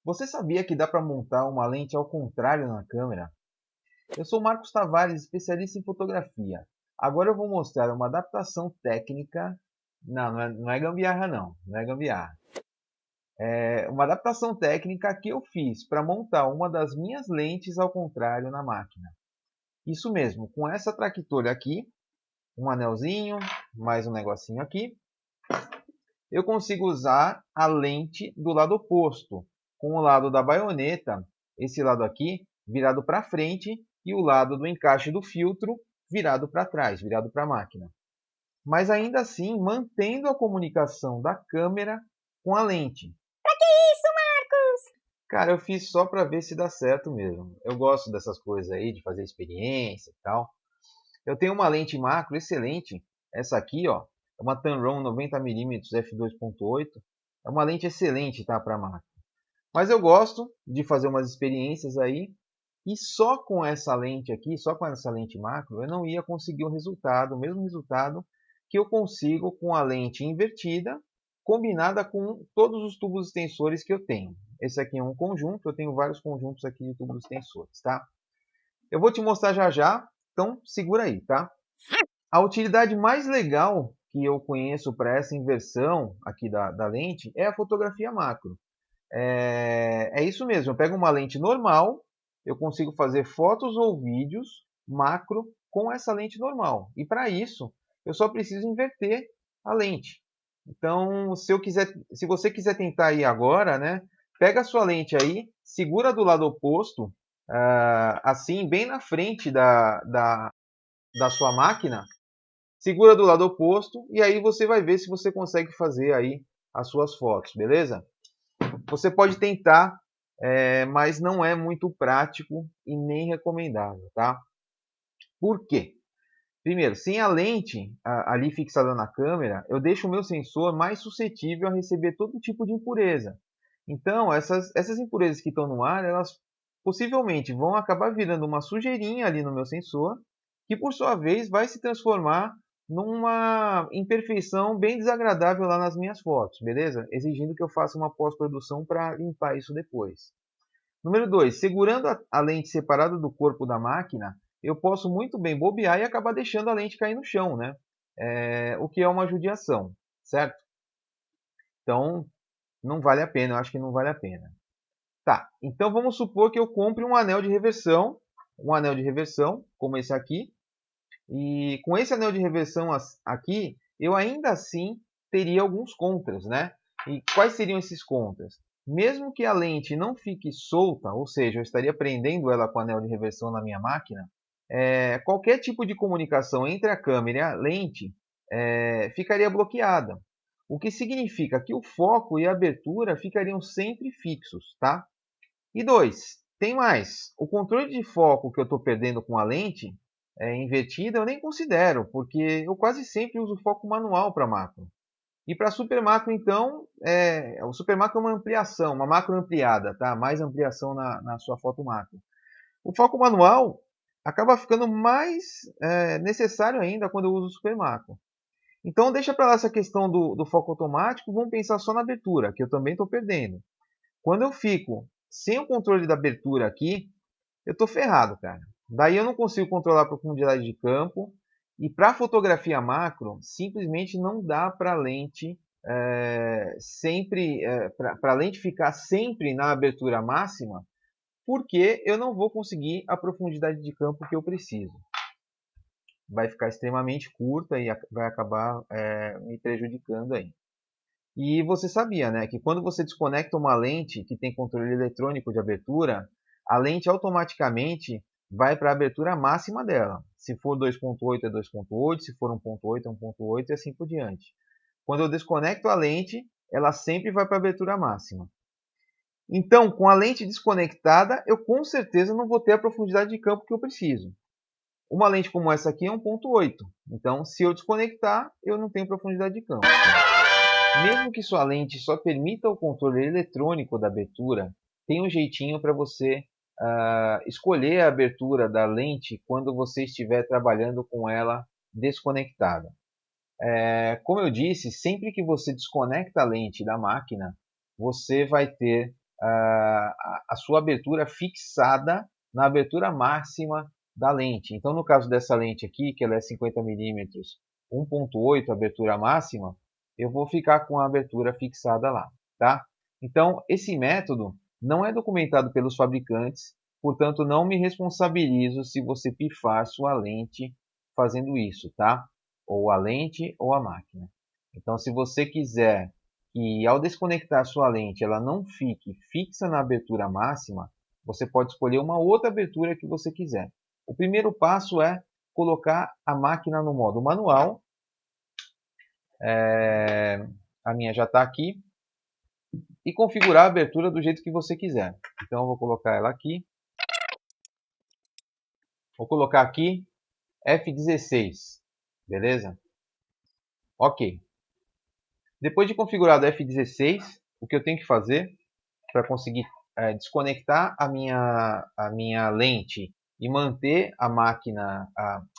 Você sabia que dá para montar uma lente ao contrário na câmera? Eu sou Marcos Tavares, especialista em fotografia. Agora eu vou mostrar uma adaptação técnica. Não é gambiarra não é gambiarra. É uma adaptação técnica que eu fiz para montar uma das minhas lentes ao contrário na máquina. Isso mesmo, com essa traquetória aqui, um anelzinho, mais um negocinho aqui, eu consigo usar a lente do lado oposto, com o lado da baioneta, esse lado aqui, virado para frente, e o lado do encaixe do filtro virado para trás, virado para a máquina. Mas ainda assim, mantendo a comunicação da câmera com a lente. Pra que isso, Marcos? Cara, eu fiz só para ver se dá certo mesmo. Eu gosto dessas coisas aí, de fazer experiência e tal. Eu tenho uma lente macro excelente. Essa aqui, ó, é uma Tamron 90mm f2.8. É uma lente excelente, tá, para macro. Mas eu gosto de fazer umas experiências aí. E só com essa lente aqui, só com essa lente macro, eu não ia conseguir o resultado, o mesmo resultado que eu consigo com a lente invertida, combinada com todos os tubos extensores que eu tenho. Esse aqui é um conjunto, eu tenho vários conjuntos aqui de tubos extensores, tá? Eu vou te mostrar já já, então segura aí, tá? A utilidade mais legal que eu conheço para essa inversão aqui da lente é a fotografia macro. É isso mesmo, eu pego uma lente normal, eu consigo fazer fotos ou vídeos macro com essa lente normal. E para isso, eu só preciso inverter a lente. Então, se você quiser tentar aí agora, né, pega a sua lente aí, segura do lado oposto, assim, bem na frente da sua máquina, segura do lado oposto e aí você vai ver se você consegue fazer aí as suas fotos, beleza? Você pode tentar, mas não é muito prático e nem recomendável, tá? Por quê? Primeiro, sem a lente ali fixada na câmera, eu deixo o meu sensor mais suscetível a receber todo tipo de impureza. Então, essas impurezas que estão no ar, elas possivelmente vão acabar virando uma sujeirinha ali no meu sensor, que por sua vez vai se transformar numa imperfeição bem desagradável lá nas minhas fotos, beleza? Exigindo que eu faça uma pós-produção para limpar isso depois. Número 2, segurando a lente separada do corpo da máquina, eu posso muito bem bobear e acabar deixando a lente cair no chão, né? O que é uma judiação, certo? Então, não vale a pena, eu acho que não vale a pena. Tá, então vamos supor que eu compre um anel de reversão, como esse aqui, e com esse anel de reversão aqui, eu ainda assim teria alguns contras, né? E quais seriam esses contras? Mesmo que a lente não fique solta, ou seja, eu estaria prendendo ela com o anel de reversão na minha máquina, qualquer tipo de comunicação entre a câmera e a lente ficaria bloqueada. O que significa que o foco e a abertura ficariam sempre fixos, tá? E 2, tem mais. O controle de foco que eu estou perdendo com a lente invertida eu nem considero, porque eu quase sempre uso foco manual para macro. E para super macro, então, o super macro é uma ampliação, uma macro ampliada, tá? Mais ampliação na sua foto macro. O foco manual acaba ficando mais necessário ainda quando eu uso o super macro. Então, deixa para lá essa questão do foco automático, vamos pensar só na abertura, que eu também estou perdendo. Quando eu fico sem o controle da abertura aqui, eu estou ferrado, cara. Daí eu não consigo controlar a profundidade de campo. E para fotografia macro, simplesmente não dá para a lente para a lente ficar sempre na abertura máxima, porque eu não vou conseguir a profundidade de campo que eu preciso. Vai ficar extremamente curta e vai acabar me prejudicando aí. E você sabia, né, que quando você desconecta uma lente que tem controle eletrônico de abertura, a lente automaticamente vai para a abertura máxima dela. Se for 2.8 é 2.8, se for 1.8 é 1.8 e assim por diante. Quando eu desconecto a lente, ela sempre vai para a abertura máxima. Então, com a lente desconectada, eu com certeza não vou ter a profundidade de campo que eu preciso. Uma lente como essa aqui é 1.8. Então, se eu desconectar, eu não tenho profundidade de campo. Mesmo que sua lente só permita o controle eletrônico da abertura, tem um jeitinho para você escolher a abertura da lente quando você estiver trabalhando com ela desconectada. Como eu disse, sempre que você desconecta a lente da máquina, você vai ter a sua abertura fixada na abertura máxima da lente. Então, no caso dessa lente aqui, que ela é 50mm 1.8, abertura máxima, eu vou ficar com a abertura fixada lá, tá? Então, esse método não é documentado pelos fabricantes, portanto, não me responsabilizo se você pifar sua lente fazendo isso, tá? Ou a lente ou a máquina. Então, se você quiser que ao desconectar sua lente ela não fique fixa na abertura máxima, você pode escolher uma outra abertura que você quiser. O primeiro passo é colocar a máquina no modo manual. A minha já está aqui. E configurar a abertura do jeito que você quiser. Então eu vou colocar ela aqui. Vou colocar aqui F16. Beleza? Ok. Depois de configurado F16, o que eu tenho que fazer para conseguir desconectar a minha lente e manter a máquina,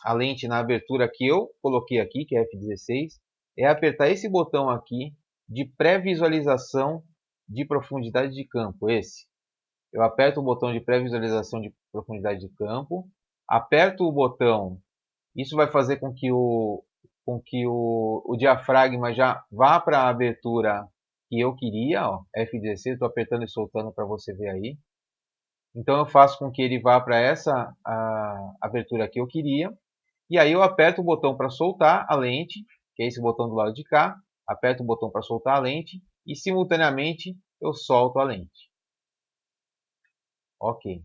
a lente na abertura que eu coloquei aqui, que é F16, é apertar esse botão aqui de pré-visualização de profundidade de campo, esse. Eu aperto o botão de pré-visualização de profundidade de campo, aperto o botão, isso vai fazer com que o diafragma já vá para a abertura que eu queria, ó, F16, estou apertando e soltando para você ver aí. Então eu faço com que ele vá para essa abertura que eu queria, e aí eu aperto o botão para soltar a lente, que é esse botão do lado de cá, aperto o botão para soltar a lente, e simultaneamente eu solto a lente. Ok.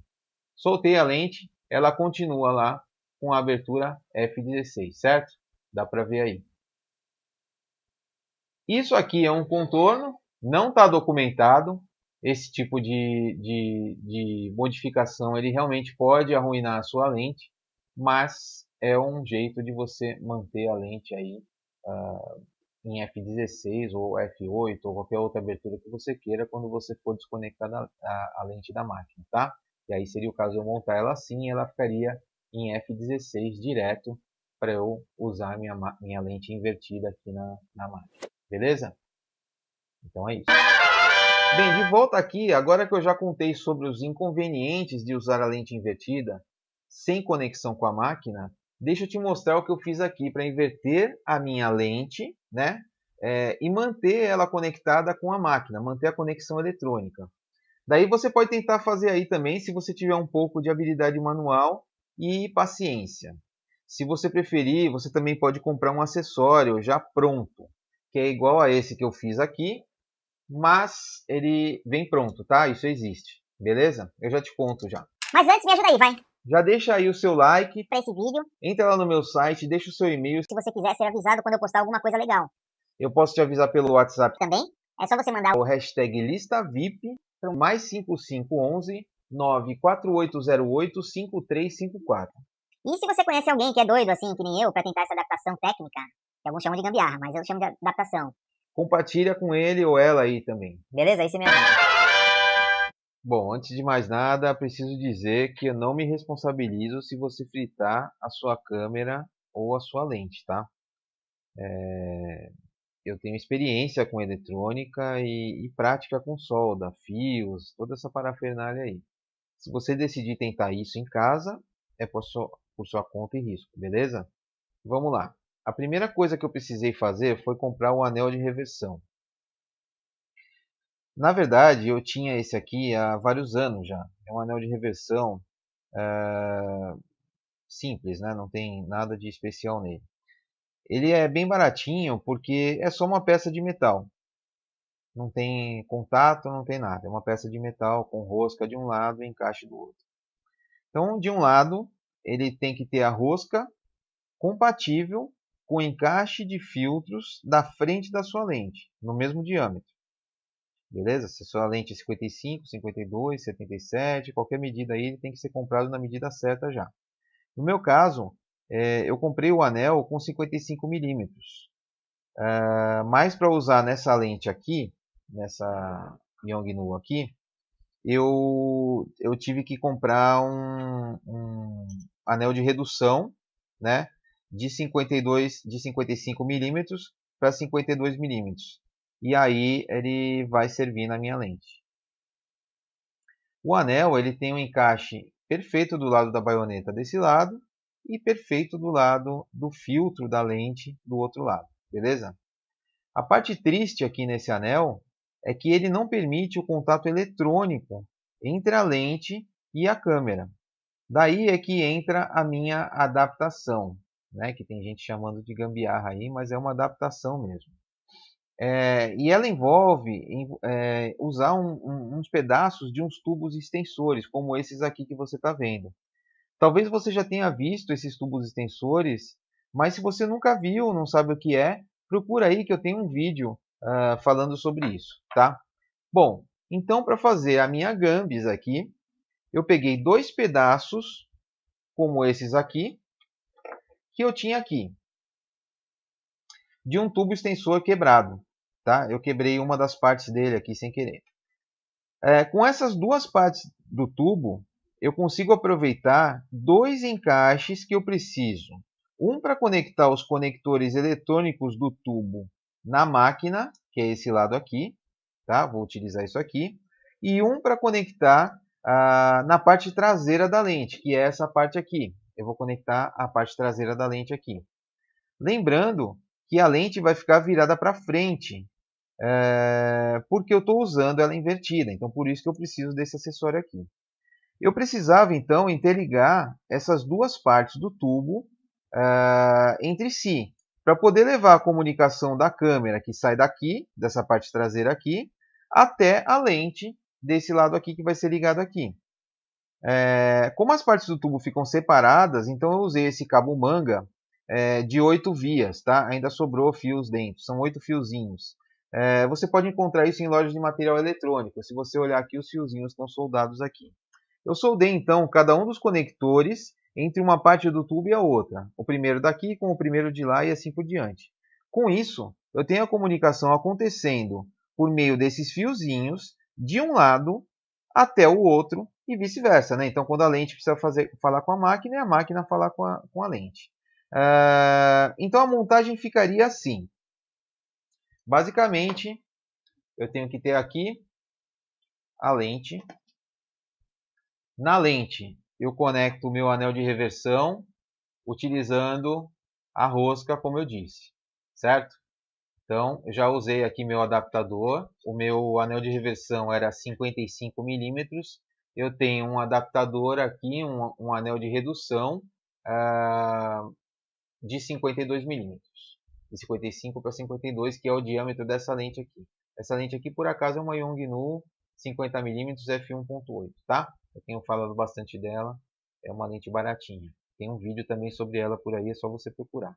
Soltei a lente, ela continua lá com a abertura F16, certo? Dá para ver aí. Isso aqui é um contorno, não está documentado. Esse tipo de modificação ele realmente pode arruinar a sua lente, mas é um jeito de você manter a lente aí em F16 ou F8 ou qualquer outra abertura que você queira quando você for desconectar a lente da máquina, tá? E aí seria o caso de eu montar ela assim, ela ficaria em F16 direto para eu usar minha lente invertida aqui na máquina, beleza? Então é isso. Bem, de volta aqui, agora que eu já contei sobre os inconvenientes de usar a lente invertida sem conexão com a máquina, deixa eu te mostrar o que eu fiz aqui para inverter a minha lente, né? E manter ela conectada com a máquina, manter a conexão eletrônica. Daí você pode tentar fazer aí também, se você tiver um pouco de habilidade manual e paciência. Se você preferir, você também pode comprar um acessório já pronto, que é igual a esse que eu fiz aqui, mas ele vem pronto, tá? Isso existe, beleza? Eu já te conto já. Mas antes, me ajuda aí, vai. Já deixa aí o seu like Pra esse vídeo. Entra lá no meu site, deixa o seu e-mail. Se você quiser ser avisado quando eu postar alguma coisa legal. Eu posso te avisar pelo WhatsApp Também, é só você mandar o hashtag ListaVIP para o mais 5511 94808 5354. E se você conhece alguém que é doido, assim, que nem eu, pra tentar essa adaptação técnica, que alguns chamam de gambiarra, mas eu chamo de adaptação. Compartilha com ele ou ela aí também. Beleza? Aí você me ajuda. Bom, antes de mais nada, preciso dizer que eu não me responsabilizo se você fritar a sua câmera ou a sua lente, tá? Eu tenho experiência com eletrônica e prática com solda, fios, toda essa parafernália aí. Se você decidir tentar isso em casa, é por sua conta e risco, beleza? Vamos lá. A primeira coisa que eu precisei fazer foi comprar o anel de reversão. Na verdade, eu tinha esse aqui há vários anos já. É um anel de reversão simples, né? Não tem nada de especial nele. Ele é bem baratinho porque é só uma peça de metal. Não tem contato, não tem nada. É uma peça de metal com rosca de um lado e encaixe do outro. Então, de um lado, ele tem que ter a rosca compatível com o encaixe de filtros da frente da sua lente, no mesmo diâmetro. Beleza? Se a sua lente é 55, 52, 77, qualquer medida aí, ele tem que ser comprado na medida certa já. No meu caso, eu comprei o anel com 55 milímetros. Mas para usar nessa lente aqui, nessa Yongnuo aqui, eu tive que comprar um anel de redução, né, de 55 milímetros para 52 milímetros. E aí ele vai servir na minha lente. O anel ele tem um encaixe perfeito do lado da baioneta desse lado e perfeito do lado do filtro da lente do outro lado, beleza? A parte triste aqui nesse anel é que ele não permite o contato eletrônico entre a lente e a câmera. Daí é que entra a minha adaptação, né? Que tem gente chamando de gambiarra aí, mas é uma adaptação mesmo. E ela envolve usar uns pedaços de uns tubos extensores, como esses aqui que você está vendo. Talvez você já tenha visto esses tubos extensores, mas se você nunca viu, não sabe o que é, procura aí que eu tenho um vídeo falando sobre isso, tá? Bom, então para fazer a minha gambis aqui, eu peguei dois pedaços, como esses aqui, que eu tinha aqui, de um tubo extensor quebrado, tá? Eu quebrei uma das partes dele aqui sem querer. Com essas duas partes do tubo, eu consigo aproveitar dois encaixes que eu preciso. Um para conectar os conectores eletrônicos do tubo na máquina, que é esse lado aqui, tá? Vou utilizar isso aqui. E um para conectar na parte traseira da lente, que é essa parte aqui. Eu vou conectar a parte traseira da lente aqui. Lembrando que a lente vai ficar virada para frente, porque eu estou usando ela invertida. Então, por isso que eu preciso desse acessório aqui. Eu precisava, então, interligar essas duas partes do tubo entre si, para poder levar a comunicação da câmera que sai daqui, dessa parte traseira aqui, até a lente desse lado aqui que vai ser ligado aqui. Como as partes do tubo ficam separadas, então eu usei esse cabo manga de 8 vias, tá? Ainda sobrou fios dentro, são 8 fiozinhos. Você pode encontrar isso em lojas de material eletrônico. Se você olhar aqui, os fiozinhos estão soldados aqui. Eu soldei, então, cada um dos conectores entre uma parte do tubo e a outra. O primeiro daqui com o primeiro de lá e assim por diante. Com isso, eu tenho a comunicação acontecendo por meio desses fiozinhos de um lado até o outro e vice-versa, né? Então, quando a lente precisa falar com a máquina, é a máquina falar com a lente. Então, a montagem ficaria assim. Basicamente, eu tenho que ter aqui a lente. Na lente, eu conecto o meu anel de reversão utilizando a rosca, como eu disse, certo? Então, eu já usei aqui meu adaptador. O meu anel de reversão era 55 milímetros. Eu tenho um adaptador aqui, um anel de redução de 52 milímetros. De 55 para 52, que é o diâmetro dessa lente aqui. Essa lente aqui, por acaso, é uma Yongnuo 50mm f1.8, tá? Eu tenho falado bastante dela, é uma lente baratinha. Tem um vídeo também sobre ela por aí, é só você procurar.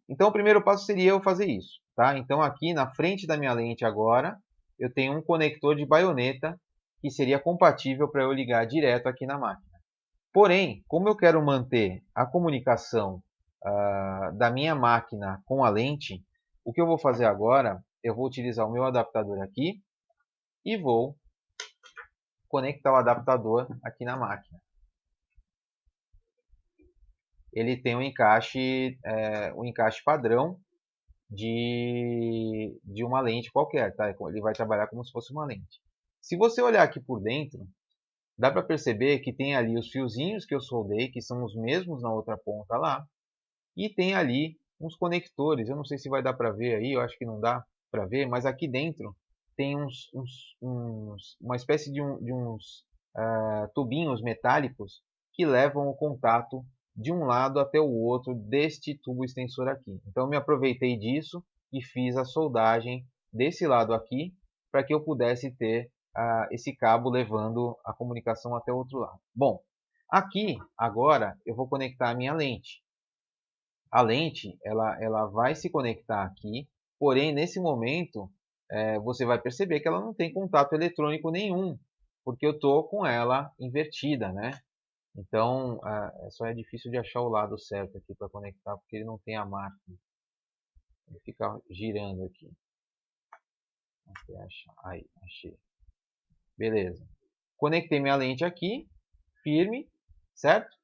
Então o primeiro passo seria eu fazer isso, tá? Então aqui na frente da minha lente agora, eu tenho um conector de baioneta que seria compatível para eu ligar direto aqui na máquina. Porém, como eu quero manter a comunicação da minha máquina com a lente, o que eu vou fazer agora, eu vou utilizar o meu adaptador aqui e vou conectar o adaptador aqui na máquina. Ele tem um encaixe padrão de uma lente qualquer, tá? Ele vai trabalhar como se fosse uma lente. Se você olhar aqui por dentro, dá para perceber que tem ali os fiozinhos que eu soldei, que são os mesmos na outra ponta lá, e tem ali uns conectores. Eu não sei se vai dar para ver aí, eu acho que não dá para ver, mas aqui dentro tem uma espécie de uns tubinhos metálicos que levam o contato de um lado até o outro deste tubo extensor aqui. Então eu me aproveitei disso e fiz a soldagem desse lado aqui para que eu pudesse ter esse cabo levando a comunicação até o outro lado. Bom, aqui agora eu vou conectar a minha lente. A lente ela vai se conectar aqui, porém nesse momento você vai perceber que ela não tem contato eletrônico nenhum, porque eu estou com ela invertida, né? Então, só é difícil de achar o lado certo aqui para conectar, porque ele não tem a marca. Ele fica girando aqui. Até achar. Aí, achei. Beleza. Conectei minha lente aqui, firme, certo?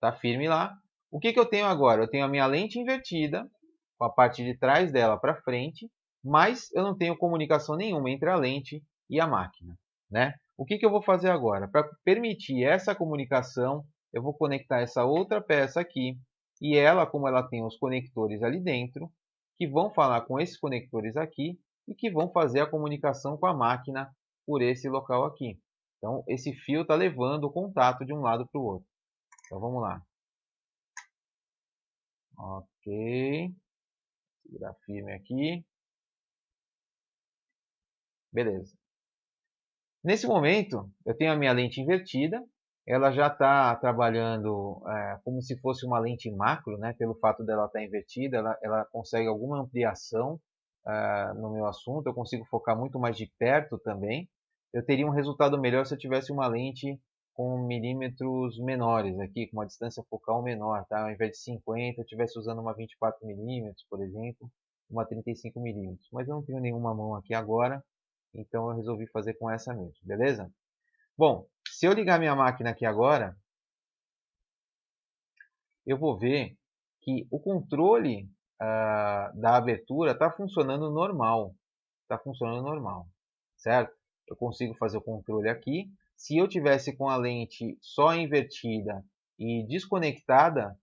Tá firme lá. O que eu tenho agora? Eu tenho a minha lente invertida, com a parte de trás dela para frente, mas eu não tenho comunicação nenhuma entre a lente e a máquina, né? O que eu vou fazer agora? Para permitir essa comunicação, eu vou conectar essa outra peça aqui, e ela, como ela tem os conectores ali dentro, que vão falar com esses conectores aqui, e que vão fazer a comunicação com a máquina por esse local aqui. Então, esse fio está levando o contato de um lado para o outro. Então, vamos lá. Ok. Segurar firme aqui. Beleza. Nesse momento, eu tenho a minha lente invertida. Ela já está trabalhando como se fosse uma lente macro, né? Pelo fato dela estar invertida, ela consegue alguma ampliação no meu assunto. Eu consigo focar muito mais de perto também. Eu teria um resultado melhor se eu tivesse uma lente com milímetros menores aqui, com uma distância focal menor, tá? Ao invés de 50, eu estivesse usando uma 24 milímetros, por exemplo, uma 35 milímetros. Mas eu não tenho nenhuma mão aqui agora, então eu resolvi fazer com essa mesmo, beleza? Bom, se eu ligar minha máquina aqui agora, eu vou ver que o controle da abertura está funcionando normal. Está funcionando normal, certo? Eu consigo fazer o controle aqui. Se eu tivesse com a lente só invertida e desconectada,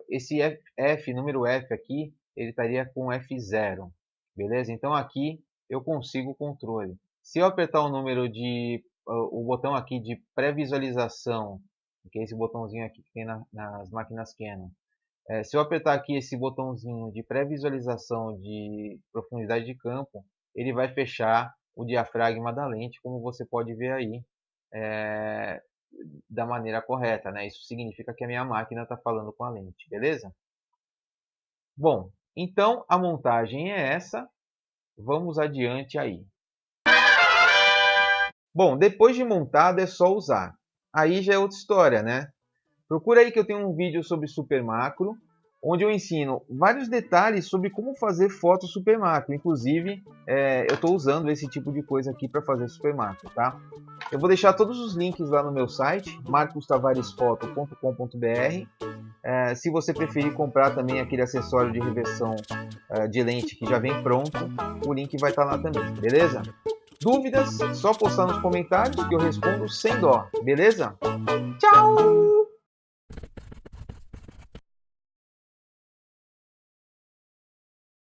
esse número F aqui, ele estaria com F0, beleza? Então aqui eu consigo o controle. Se eu apertar o botão aqui de pré-visualização, que é esse botãozinho aqui que tem nas máquinas Canon, se eu apertar aqui esse botãozinho de pré-visualização de profundidade de campo, ele vai fechar o diafragma da lente, como você pode ver aí, da maneira correta, né? Isso significa que a minha máquina está falando com a lente, beleza? Bom, então a montagem é essa. Vamos adiante aí. Bom, depois de montado é só usar. Aí já é outra história, né? Procura aí que eu tenho um vídeo sobre super macro, onde eu ensino vários detalhes sobre como fazer foto super macro. Inclusive, eu estou usando esse tipo de coisa aqui para fazer super macro, tá? Eu vou deixar todos os links lá no meu site, marcostavaresfoto.com.br. Se você preferir comprar também aquele acessório de reversão de lente que já vem pronto, o link vai estar lá também, beleza? Dúvidas? Só postar nos comentários que eu respondo sem dó, beleza? Tchau!